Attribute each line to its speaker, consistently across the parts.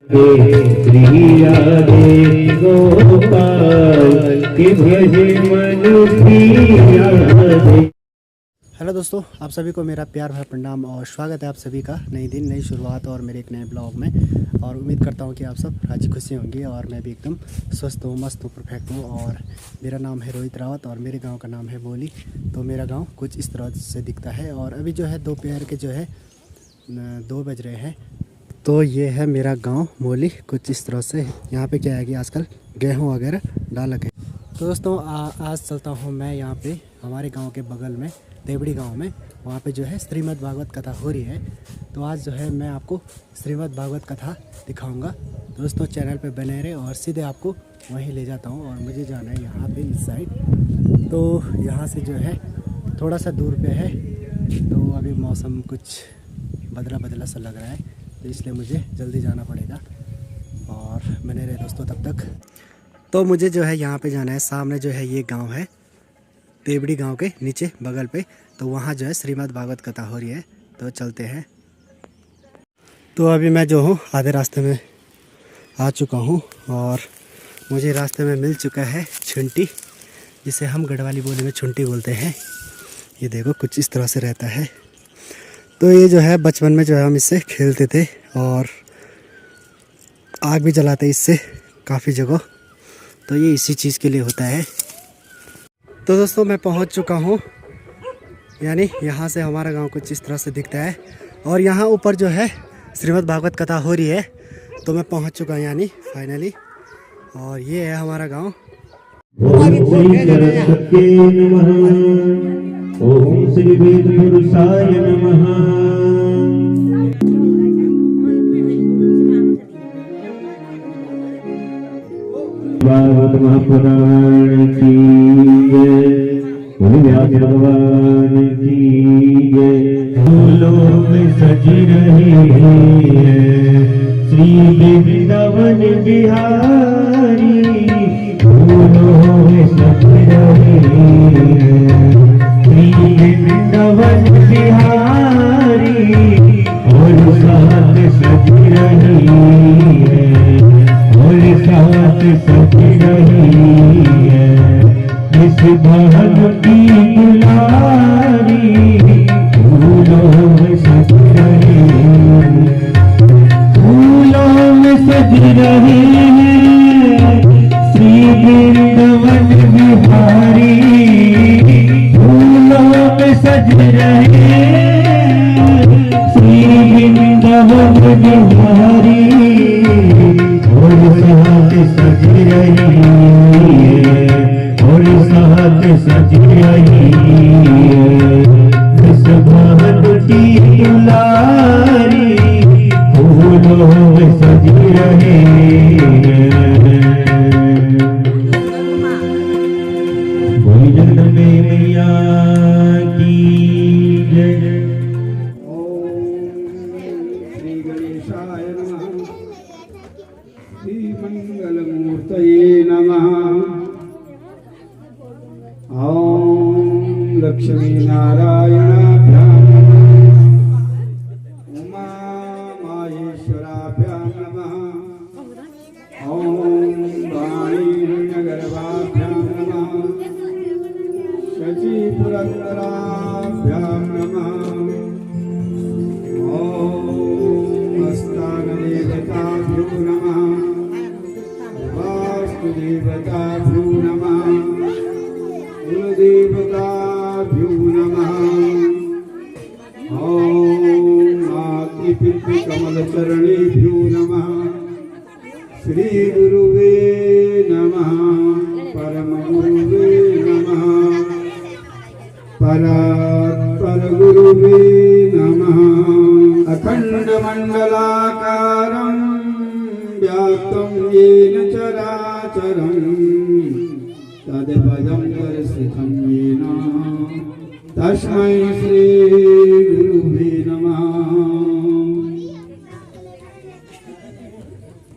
Speaker 1: श्री राधे गोपाल के भजे मन प्रिया दे।
Speaker 2: हेलो दोस्तों, आप सभी को मेरा प्यार भरा प्रणाम और स्वागत है आप सभी का नई दिन नई शुरुआत और मेरे एक नए ब्लॉग में। और उम्मीद करता हूँ कि आप सब राजी खुशी होंगे और मैं भी एकदम स्वस्थ हूँ, मस्त हूँ, परफेक्ट हूँ। और मेरा नाम है रोहित रावत और मेरे गांव का नाम है बोली। तो मेरा गांव कुछ इस तरह से दिखता है और अभी जो है दोपहर के जो है 2 बज रहे हैं। तो ये है मेरा गाँव बोली कुछ इस तरह से। यहाँ पर क्या है कि आजकल गेहूँ वगैरह डालक है। तो दोस्तों आज चलता हूँ मैं यहाँ पे हमारे गांव के बगल में देवड़ी गांव में। वहाँ पे जो है श्रीमद् भागवत कथा हो रही है। तो आज जो है मैं आपको श्रीमद् भागवत कथा दिखाऊंगा। दोस्तों चैनल पे बने रहे और सीधे आपको वहीं ले जाता हूँ। और मुझे जाना है यहाँ पे इस साइड। तो यहाँ से जो है थोड़ा सा दूर पे है। तो अभी मौसम कुछ बदला बदला सा लग रहा है, तो इसलिए मुझे जल्दी जाना पड़ेगा। और बने रहे दोस्तों तब तक। तो मुझे जो है यहाँ पे जाना है। सामने जो है ये गांव है देवड़ी गांव के नीचे बगल पे। तो वहाँ जो है श्रीमद् भागवत कथा हो रही है। तो चलते हैं। तो अभी मैं जो हूँ आधे रास्ते में आ चुका हूँ और मुझे रास्ते में मिल चुका है छुंटी, जिसे हम गढ़वाली बोली में छुंटी बोलते हैं। ये देखो कुछ इस तरह से रहता है। तो ये जो है बचपन में जो है हम इससे खेलते थे और आग भी जलाते इससे काफ़ी जगह। तो ये इसी चीज़ के लिए होता है। तो दोस्तों मैं पहुंच चुका हूं, यानी यहाँ से हमारा गांव कुछ इस तरह से दिखता है। और यहाँ ऊपर जो है श्रीमद् भागवत कथा हो रही है। तो मैं पहुंच चुका हूँ यानी फाइनली। और ये है हमारा गांव।
Speaker 1: ओम श्री वेद पुरुषाय नमः। भागवत महापुराण की जय, व्यास भगवान की जय। फूलों में सजी रही है श्री वृंदावन बिहारी। फूलों में सजी रही है श्री वृंदावन बिहारी। और साथ सजी रही है और साथ सजी रही है इस बहन की दुलारी। फूलों में सज रही है, फूलों में सज रही है श्री वृंदावन बिहारी। फूलों में सज रहे श्री वृंदावन बिहारी। और साथ सज रही है और साथ सज रही है इस भान की दुलारी। फूलों में सज रहे भोजन में मैया की जय।
Speaker 3: श्री गणेशाय नमः। श्री मंगलमूर्तये नमः। ओम लक्ष्मी नारायणाभ्यां नमः। उमा माहेश्वराभ्यां नमः। ओम वाणीर्यगर्भाभ्यां नमः। शचि पुरन्दराभ्यां नमः। ओम स्थानदेवताभ्यो नमः। वास्तुदेवताभ्यो नमः। कुलदेवताभ्यो नमः। ओम मातृपितृकमलचरणेभ्यो नमः। श्री गुरुवे नमः। परमगुरुवे नमः। परात्पर गुरुवे नमः। अखण्डमण्डलाकारं व्याप्तं येन चराचरं तत्पदं दर्शितं येन तस्मै श्री गुरुवे नमः।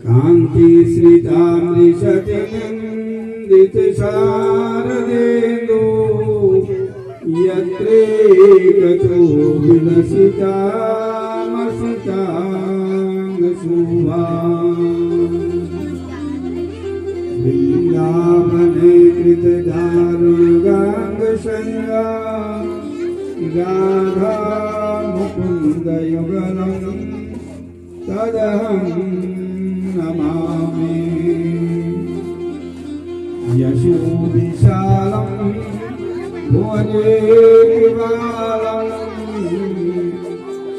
Speaker 3: कान्ति श्रितामृषतिनन्दित शारदेन्दु यत्रे गतो विलसितामसिताङ्ग शुभा वृंदावने कृत दारुण गांग संगा राधा मुकुंद युगलम् तदहं नमामि यशो विशालं भुवने केवलं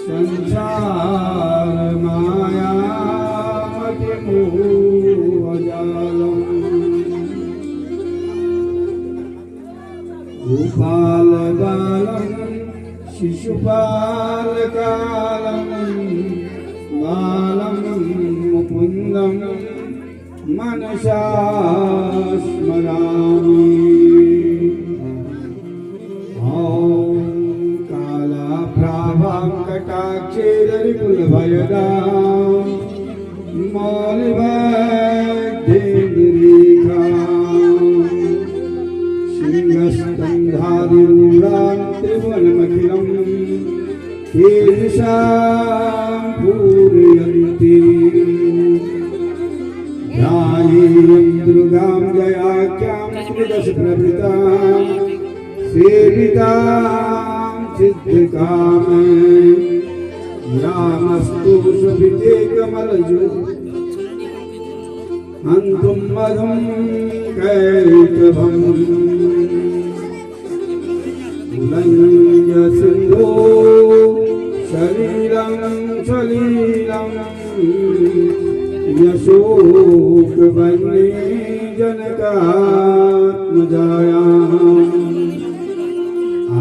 Speaker 3: संसार मायामतिमोहजालम् गोपाल बालं शिशुपालकालं बालं मुकुन्दं मनसा स्मरामि ॐ कालाभ्रावां कटाक्षेदरिपुलभयदा मौलिभद्रेन्दुरेखा सिंहस्तन्धादिरूढां त्रिभुवनमखिलं कीर्षां पूरयन्ति ध्यायेयं दुर्गां जयाख्यां त्रिदशप्रभृतां सेवितां सिद्धिकामै यामस्तु शोभिते कमलजो हन्तुं मधुं कैटभम् उल्लङ्घ्य सिन्धो शरीरं सलीलं यशोकवह्नि जनकात्मजायाम्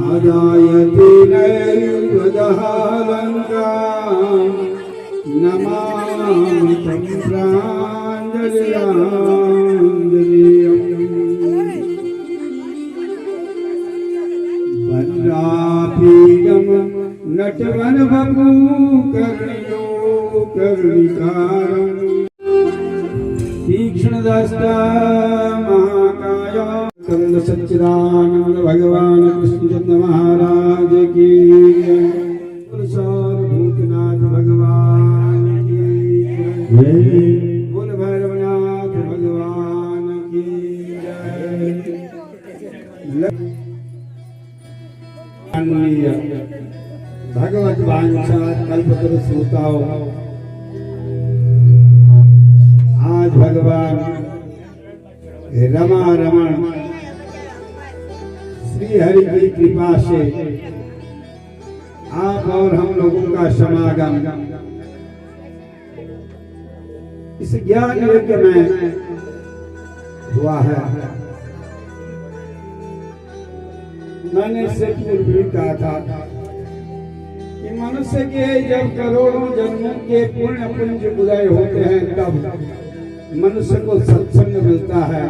Speaker 3: आदाय तेनैवदहालङ्कां नमामि तं प्राञ्जलिराञ्जनेयम् वज्रापीडं नटवनवपुकर्णयो कर्णिकारम् तीक्ष्णदष्टा महाकाय कंद सच्चिदानंद भगवान कृष्णचंद्र महाराज की भूतनाथ भगवान की बोल भैरवनाथ भगवान की भगवत वांछा कल्पतरु श्रोताओं, आज भगवान रमा रमण श्री हरि की कृपा से आप और हम लोगों का समागम इस ज्ञान यज्ञ में हुआ है। मैंने इससे पूर्व भी कहा था कि मनुष्य के जब करोड़ों जन्मों के पुण्य पुंज उदय होते हैं तब मनुष्य को सत्संग मिलता है।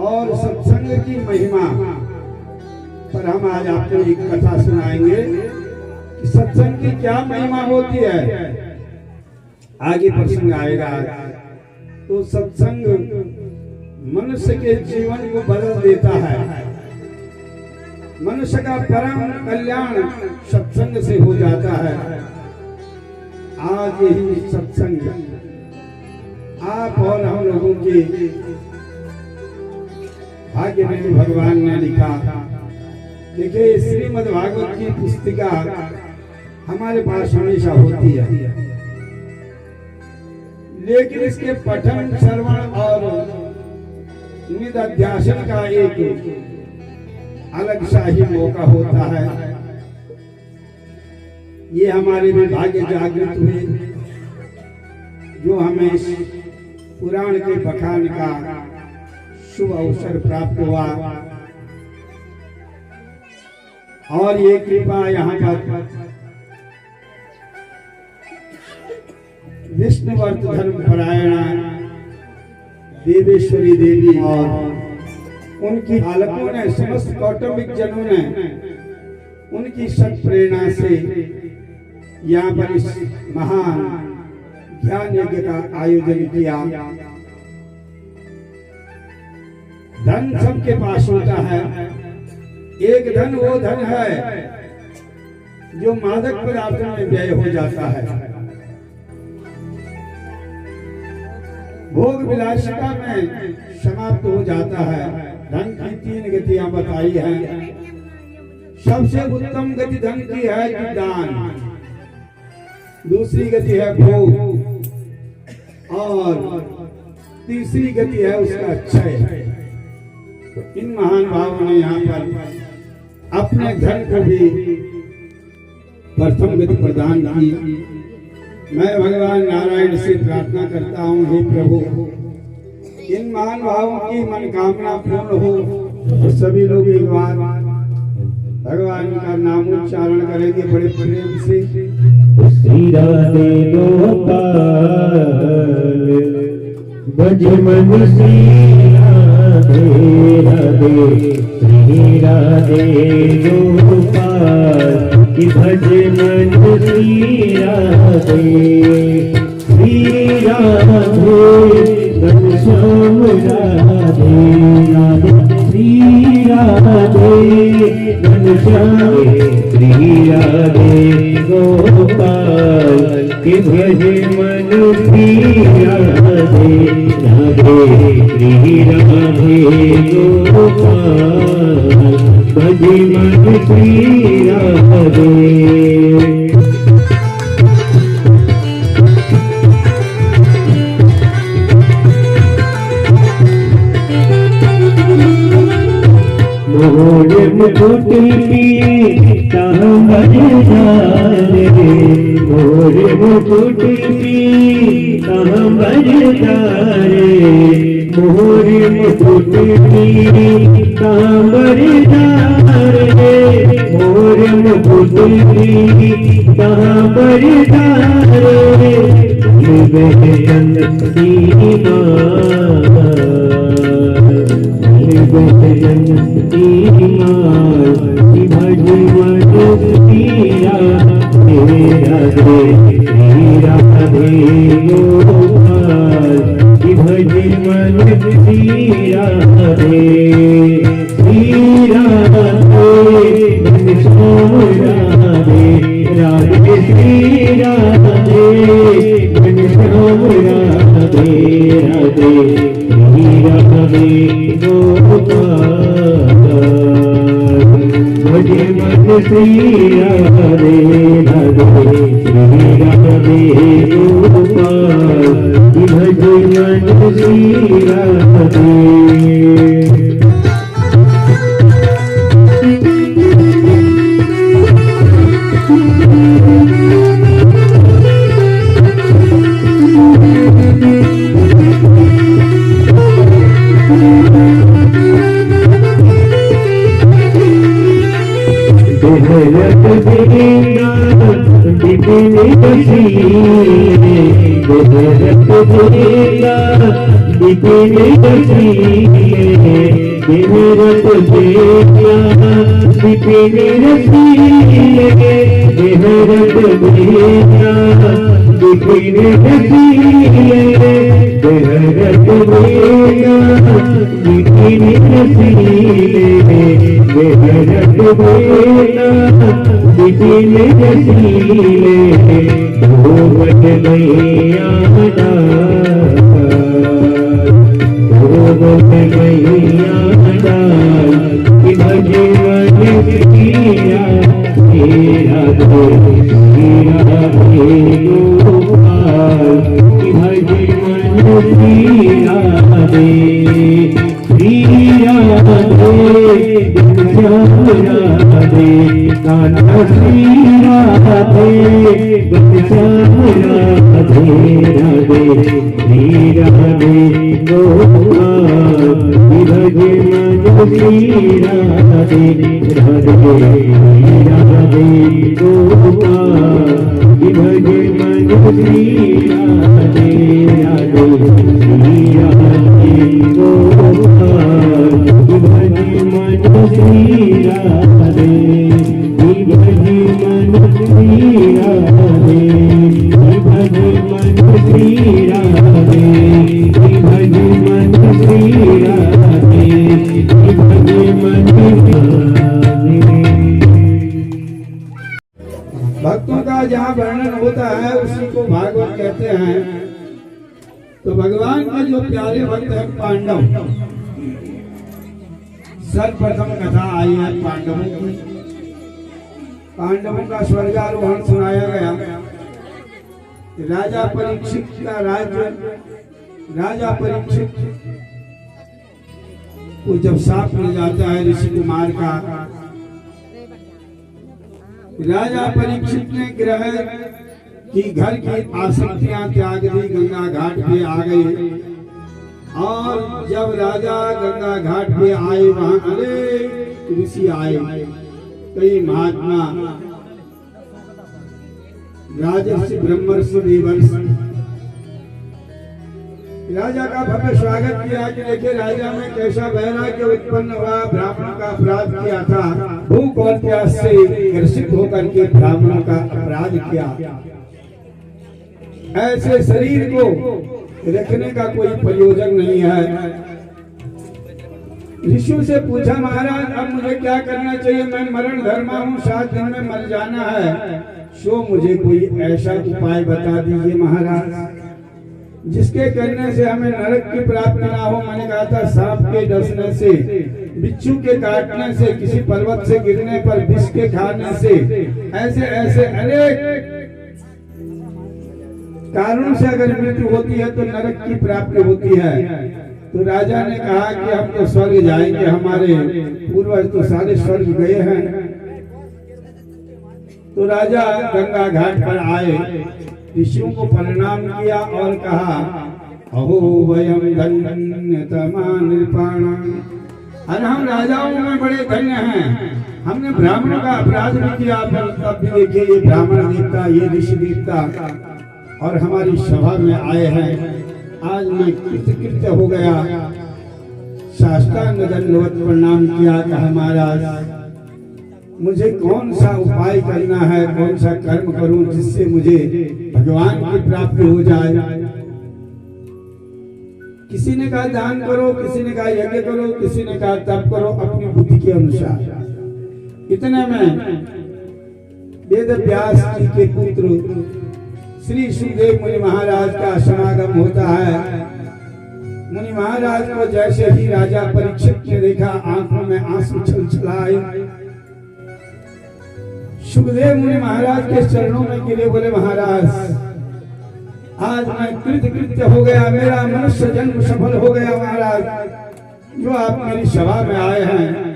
Speaker 3: और सत्संग की महिमा पर हम आज आपको एक कथा सुनाएंगे कि सत्संग की क्या महिमा होती है। आगे प्रसंग आएगा। तो सत्संग मनुष्य के जीवन को बदल देता है। मनुष्य का परम कल्याण सत्संग से हो जाता है। आज यही सत्संग आप और हम लोगों के भाग्य में भगवान ने लिखा। देखिए, श्रीमद् भागवत की पुस्तिका हमारे पास हमेशा होती है, लेकिन इसके पठन, श्रवण और निधिध्यासन का एक अलग सा ही मौका होता है। ये हमारे भी भाग्य जागृत हुए जो हमें इस पुराण के बखान का शुभ अवसर प्राप्त हुआ। और ये कृपा यहाँ पर विष्णुवर्त धर्म परायणा देवेश्वरी देवी और उनकी बालकों ने, समस्त कौटुंबिक जनों ने उनकी सत प्रेरणा से यहाँ पर इस महान ज्ञान यज्ञ का आयोजन किया। धन सबके पास होता है। एक धन वो धन है जो मादक पदार्थों में व्यय हो जाता है। भोग विलासिता में समाप्त हो जाता है। धन की 3 गतियां बताई हैं। सबसे उत्तम गति धन की है कि दान, दूसरी गति है भोग और तीसरी गति है उसका क्षय। तो इन महान भावों ने यहाँ पर अपने धन को भी प्रथम गति प्रदान की। मैं भगवान नारायण से प्रार्थना करता हूँ, हे प्रभु इन महान भावों की मनोकामना पूर्ण हो। तो सभी लोग एक बार भगवान का नाम उच्चारण करेंगे बड़े प्रेम से।
Speaker 1: श्री राधे गोपाल भज मन श्री राधे राधे, श्री राधे गोपाल की भज मन श्री राधे, श्री राधे घनश्याम राधे राधे, श्री राधे घनश्याम, श्री राधे गोपाल के भज मन श्री राधे राधे, श्री राधे गोपाल भज मन श्री राधे। मोर मुकुट पीता बज जारे, मोर मुकुट पीता बज जारे, मोर मुकुट पीता बज जारे, मोर मुकुट पीता बज जारे,
Speaker 3: भक्तों का जहाँ वर्णन होता है उसी को भागवत कहते हैं। तो भगवान के जो प्यारे भक्त हैं पांडव, सर्वप्रथम कथा आई है पांडवों की। पांडवों का स्वर्गारोहण सुनाया गया। राजा परीक्षित का राज्य, राजा परीक्षित को जब साथ मिल जाता है ऋषि कुमार का, राजा परीक्षित ने ग्रह की घर की आसक्तियां त्याग दी, गंगा घाट पे आ गए। और जब राजा गंगा घाट पे आए, वहां अनेक ऋषि आए, कई महात्मा, राजर्षि, ब्रह्मर्षि, देवर्षि। राजा का भव्य स्वागत किया कि देखिए राजा में कैसा वैराग्य उत्पन्न हुआ। ब्राह्मण का अपराध किया था, भूख और प्यास से ग्रसित होकर के ब्राह्मण का अपराध किया। ऐसे शरीर को रखने का कोई प्रयोजन नहीं है। ऋषियों से पूछा, महाराज अब मुझे क्या करना चाहिए? मैं मरण धर्मा हूँ, 7 दिन में मर जाना है, सो मुझे कोई ऐसा उपाय बता दीजिए महाराज जिसके करने से हमें नरक की प्राप्ति ना हो। मैंने कहा था सांप के डसने से, बिच्छू के काटने से, किसी पर्वत से गिरने पर विष के खाने से, ऐसे ऐसे अनेक कारणों से अगर मृत्यु होती है तो नरक की प्राप्ति होती है। तो राजा ने कहा कि हम तो स्वर्ग जाएंगे, हमारे पूर्वज तो सारे स्वर्ग गए हैं। तो राजा गंगा घाट पर आए, ऋषियों को प्रणाम किया और कहा, अहो वयम धन्यतमा नृपाणा, अरे हम राजाओं में बड़े धन्य हैं। हमने ब्राह्मण का अपराध भी किया, पर तब भी देखिए ये ब्राह्मण देवता, ये ऋषि देवता और हमारी सभा में आए हैं। आज मैं कृतकृत्य हो गया, साष्टांग दंडवत प्रणाम किया। कहा महाराज मुझे कौन सा उपाय करना है, कौन सा कर्म करूं जिससे मुझे भगवान की प्राप्ति हो जाए। किसी ने कहा दान करो, किसी ने कहा यज्ञ करो, किसी ने कहा तप करो, अपनी बुद्धि के अनुसार। इतने में वेद व्यास जी के पुत्र श्री सुखदेव मुनि महाराज का समागम होता है। मुनि महाराज को जैसे ही राजा परीक्षित ने देखा, आंखों में आंसू छलछलाए। सुखदेव मुनि महाराज के चरणों में गिरे, बोले महाराज आज मैं कृतकृत्य हो गया, मेरा मनुष्य जन्म सफल हो गया महाराज, जो आप मेरी सभा में आए हैं।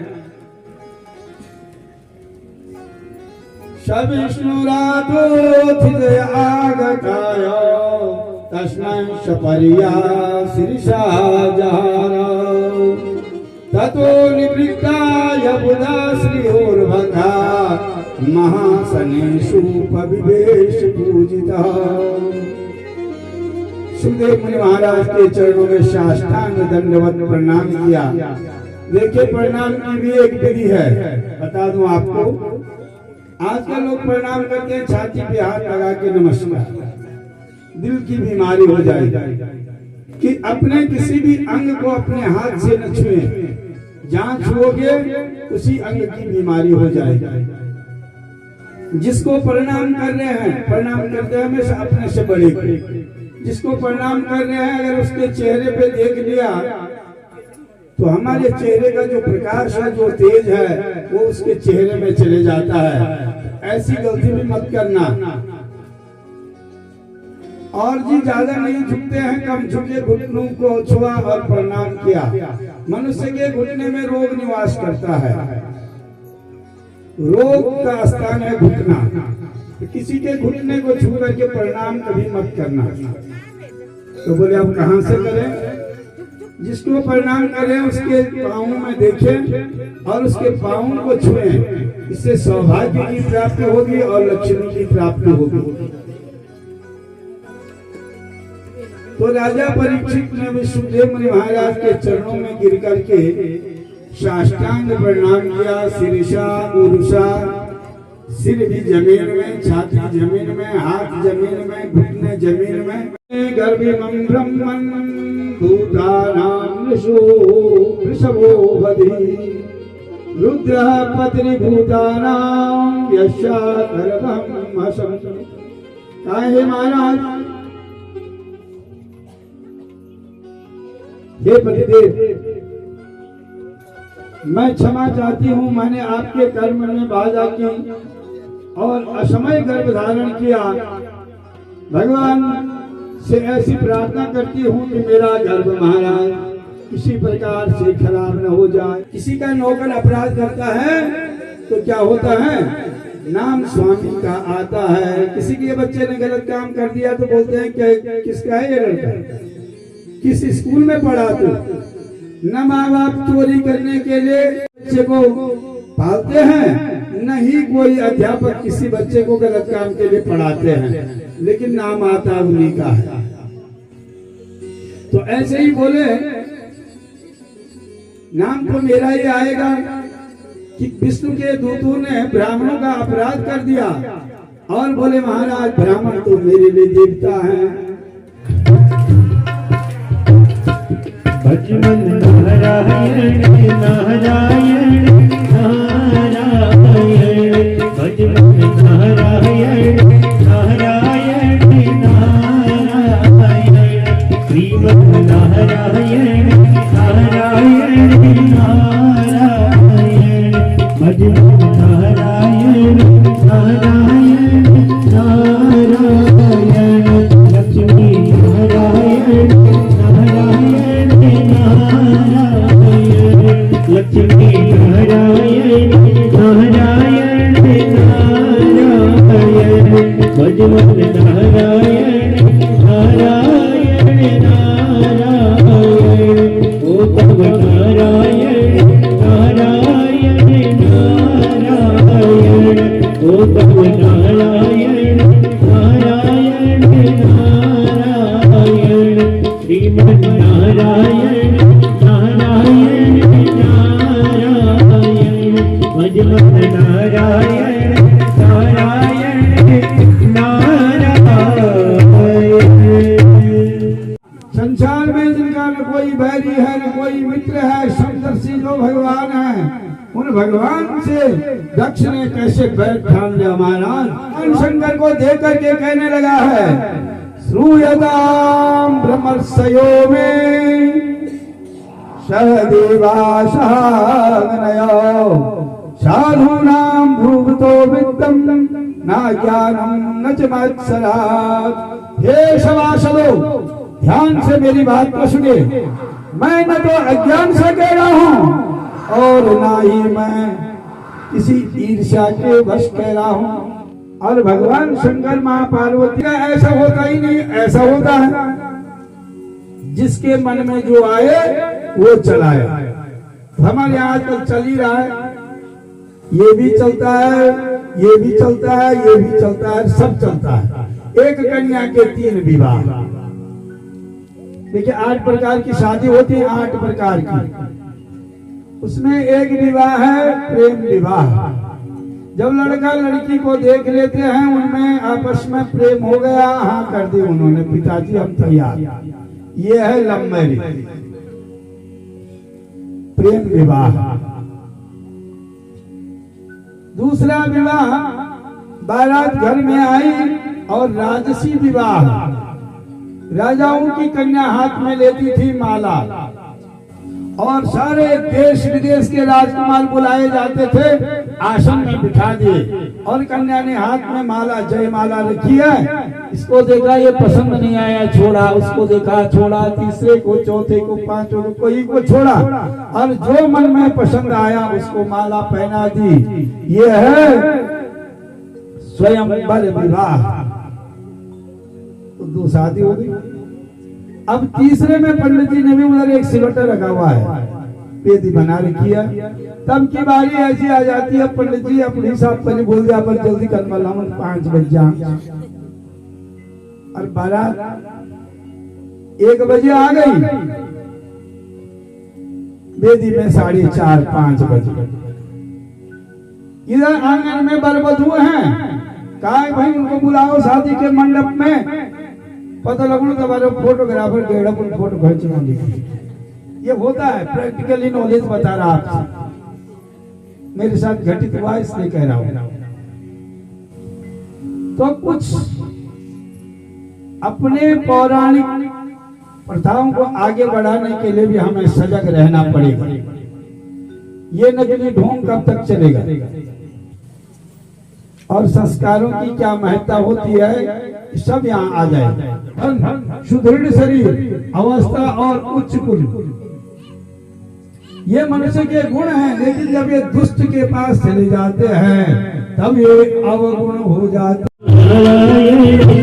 Speaker 3: सब विष्णुराधोथित आगतायो तस्मै सपरिया शीर्षा जहारो ततो निवृत्ताय बुधा श्रीयोर्भगा महासनेषु पविवेश पूजिता। सुखदेव मुनि महाराज के चरणों में साष्टांग दंडवत प्रणाम किया। देखिए प्रणाम की भी एक विधि है, बता दूं आपको। आजकल लोग प्रणाम करते हैं छाती पे हाथ लगा के नमस्कार। दिल की बीमारी हो जाएगी कि अपने किसी भी अंग को अपने हाथ से न छुए, जहां छुओगे उसी अंग की बीमारी हो जाएगी। जिसको प्रणाम कर रहे हैं, प्रणाम करते हैं हमेशा अपने से बड़े को। जिसको प्रणाम कर रहे हैं अगर उसके चेहरे पे देख लिया तो हमारे चेहरे का जो प्रकाश है, जो तेज है, वो उसके चेहरे में चले जाता है। ऐसी गलती भी मत करना। और जी ज्यादा नहीं झुकते हैं, कम झुके, घुटनों को छुआ और प्रणाम किया। मनुष्य के घुटने में रोग निवास करता है, रोग का स्थान है घुटना। तो किसी के घुटने को छू करके प्रणाम कभी मत करना। तो बोले अब कहां से करें? जिसको प्रणाम करें उसके पाँव में देखें और उसके पाँव को छुएं। इससे सौभाग्य की प्राप्ति होगी और लक्ष्मी की प्राप्ति होगी। तो राजा परीक्षित ने भी सुखदेव मुनि महाराज के चरणों में गिर करके साष्टांग प्रणाम किया। शीर्षा उरुषा, सिर भी जमीन में, छाती जमीन में, हाथ जमीन में, घुटने जमीन में। गर्भिमं ब्रह्मन् भूतानां वृषभो बधी रुद्रः पत्रिभूतानां यस्या गर्भं असं। काहे महाराज हे पतिदेव, मैं क्षमा चाहती हूँ, मैंने आपके कर्म में बाधा की और असमय गर्भ धारण किया। भगवान से ऐसी प्रार्थना करती हूँ कि मेरा गर्भ महाराज किसी प्रकार से खराब न हो जाए। किसी का नौकर अपराध करता है तो क्या होता है, नाम स्वामी का आता है। किसी के बच्चे ने गलत काम कर दिया तो बोलते हैं क्या किसका है ये लड़का, किस स्कूल में पढ़ा तू। न माँ बाप चोरी करने के लिए बच्चे को पालते हैं, न ही कोई अध्यापक किसी बच्चे को गलत काम के लिए पढ़ाते हैं, लेकिन नाम आता उन्हीं का है। तो ऐसे ही बोले नाम तो मेरा ही आएगा कि विष्णु के दूतों ने ब्राह्मणों का अपराध कर दिया और बोले महाराज ब्राह्मण तो मेरे लिए देवता हैं।
Speaker 1: भजमन नारायण नारायण नारायण, भजमन नारायण नारायण नारायण, श्रीमन नारायण नारायण नारायण, भजमन नारायण नारायण नारायण, लक्ष्मी नारायण नारायण नारायण, लक्ष्मी नारायण नारायण नारायण, भजमन नारायण नारायण नारायण, ओ तव नारायण नारायण नारायण, ओ तव नारायण नारायण नारायण, श्रीमन नारायण नारायण नारायण, भजमन नारायण नारायण नारायण।
Speaker 3: संसार में जिनका न कोई बैरी है न कोई मित्र है, समदर्शी जो भगवान है, उन भगवान से दक्ष ने कैसे बैर ठान लिया महाराज। शंकर को देख करके कहने लगा है, श्रूयताम ब्रह्मर्षयो में सहदेवासहागनयो, साधूनां भूभुतो वित्तम न ज्ञानम न च मत्सरात्। हे सभासदों, ध्यान से मेरी बात को सुने। मैं न तो अज्ञान से कह रहा हूँ और ना ही मैं किसी ईर्ष्या के वश कह रहा हूँ। और भगवान शंकर महापार्वती का ऐसा होता ही नहीं, ऐसा होता है जिसके मन में जो आए वो चलाए। हमारे यहाँ आजकल चल ही रहा है, ये भी चलता है, ये भी चलता है, ये भी चलता है, सब चलता है। एक कन्या के 3 विवाह। देखिए 8 प्रकार की शादी होती है, 8 प्रकार की। उसमें एक विवाह है प्रेम विवाह। जब लड़का लड़की को देख लेते हैं, उनमें आपस में प्रेम हो गया, हाँ कर दी उन्होंने, पिताजी हम तैयार। ये है लव मैरिज, प्रेम विवाह। दूसरा विवाह बारात घर में आई और राजसी विवाह। राजाओं की कन्या हाथ में लेती थी माला और सारे देश विदेश के राजकुमार बुलाए जाते थे, आसन में बिठा दिए और कन्या ने हाथ में माला, जय माला रखी है। इसको देखा ये पसंद नहीं आया, छोड़ा। उसको देखा, छोड़ा। तीसरे को, चौथे को, पांचों को, कोई को छोड़ा और जो मन में पसंद आया उसको माला पहना दी। ये है स्वयंवर विवाह। तो 2 शादी हो गई। अब तीसरे में पंडित जी ने भी उधर एक सिलवटा रखा हुआ है, पेटी बना रखी है। तब की बारी ऐसी आ जाती है, पंडित जी अपनी हिसाब पर बोल दिया पर जल्दी कर वाला 5 बज जा। और बारात 1 बजे आ गई, बेदी में 4:30-5 बजे। इधर आंगन में बरबधू हैं, कहा भाई उनको बुलाओ शादी के मंडप में। पता लगू तुम्हारे फोटोग्राफर गेड़ा पर फोटो खींचना। ये होता है, प्रैक्टिकली नॉलेज बता रहा आपसे, मेरे साथ घटित हुआ इसलिए कह रहा हूं। तो कुछ अपने पौराणिक प्रथाओं को आगे बढ़ाने के लिए भी हमें सजग रहना पड़ेगा। ये नकली ढोंग कब तक चलेगा? और संस्कारों की क्या महत्ता होती है, सब यहाँ आ जाए। सुदृढ़ शरीर, अवस्था और उच्च कुल, ये मनुष्य के गुण हैं, लेकिन जब ये दुष्ट के पास चले जाते हैं तब ये अवगुण हो जाते हैं।
Speaker 1: नारायण